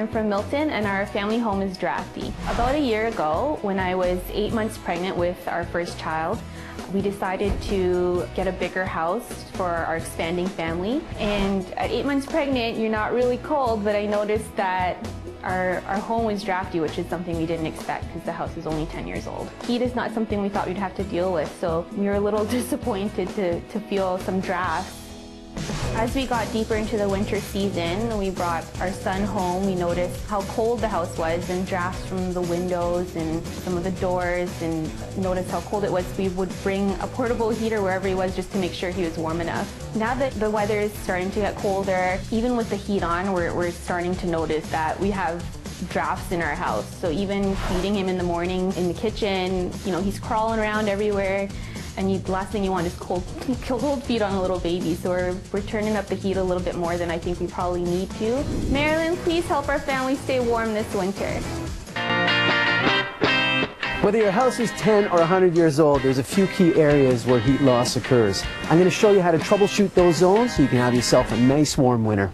I'm from Milton, and our family home is drafty. About a year ago, when I was 8 months pregnant with our first child, we decided to get a bigger house for our expanding family. And at 8 months pregnant, you're not really cold, but I noticed that our home was drafty, which is something we didn't expect because the house is only 10 years old. Heat is not something we thought we'd have to deal with, so we were a little disappointed to feel some drafts. As we got deeper into the winter season, we brought our son home. We noticed how cold the house was and drafts from the windows and some of the doors, and noticed how cold it was. We would bring a portable heater wherever he was just to make sure he was warm enough. Now that the weather is starting to get colder, even with the heat on, we're starting to notice that we have drafts in our house. So even feeding him in the morning in the kitchen, you know, he's crawling around everywhere. And the last thing you want is cold feet on a little baby. So we're turning up the heat a little bit more than I think we probably need to. Marilyn, please help our family stay warm this winter. Whether your house is 10 or 100 years old, there's a few key areas where heat loss occurs. I'm going to show you how to troubleshoot those zones so you can have yourself a nice warm winter.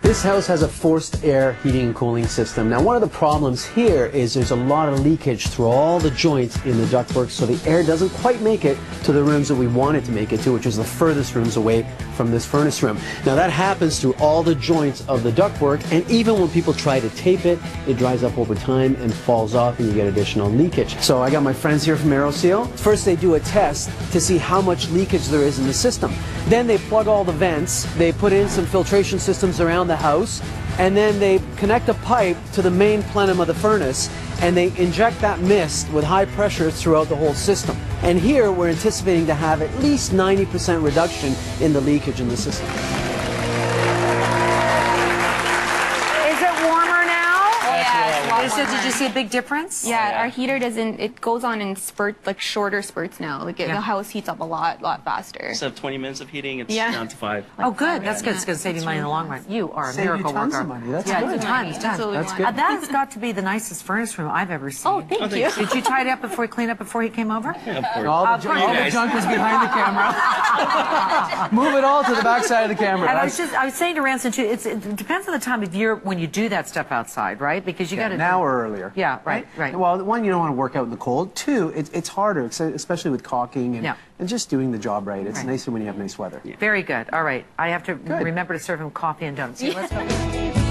This house has a forced air heating and cooling system. Now, one of the problems here is there's a lot of leakage through all the joints in the ductwork, so the air doesn't quite make it to the rooms that we want it to make it to, which is the furthest rooms away from this furnace room. Now, that happens through all the joints of the ductwork, and even when people try to tape it, it dries up over time and falls off, and you get additional leakage. So I got my friends here from AeroSeal. First, they do a test to see how much leakage there is in the system. Then they plug all the vents, they put in some filtration systems around the house, and then they connect a pipe to the main plenum of the furnace, and they inject that mist with high pressure throughout the whole system. And here we're anticipating to have at least 90% reduction in the leakage in the system. Is it warmer now? Yeah, did you see a big difference? Yeah, our heater doesn't, it goes on in spurts, like shorter spurts now. Like the house heats up a lot faster. Instead of 20 minutes of heating, it's down to 5. Oh, good. That's good. It's going to save you money in the long run. You are a miracle worker. Save you tons of money. That's good. Tons. That's good. That has got to be the nicest furnace room I've ever seen. Oh, thank you. Did you tidy up before he cleaned up before he came over? Yeah, of course. All the junk was behind the camera. Move it all to the back side of the camera. And I was saying to Ransom too, it depends on the time of year when you do that stuff outside, right? Because you got to now or earlier. Yeah, right. Well, one, you don't want to work out in the cold. Two, it's harder, especially with caulking and just doing the job right. It's nicer when you have nice weather. Very good. All right. I have to remember to serve him coffee and donuts. So let's go.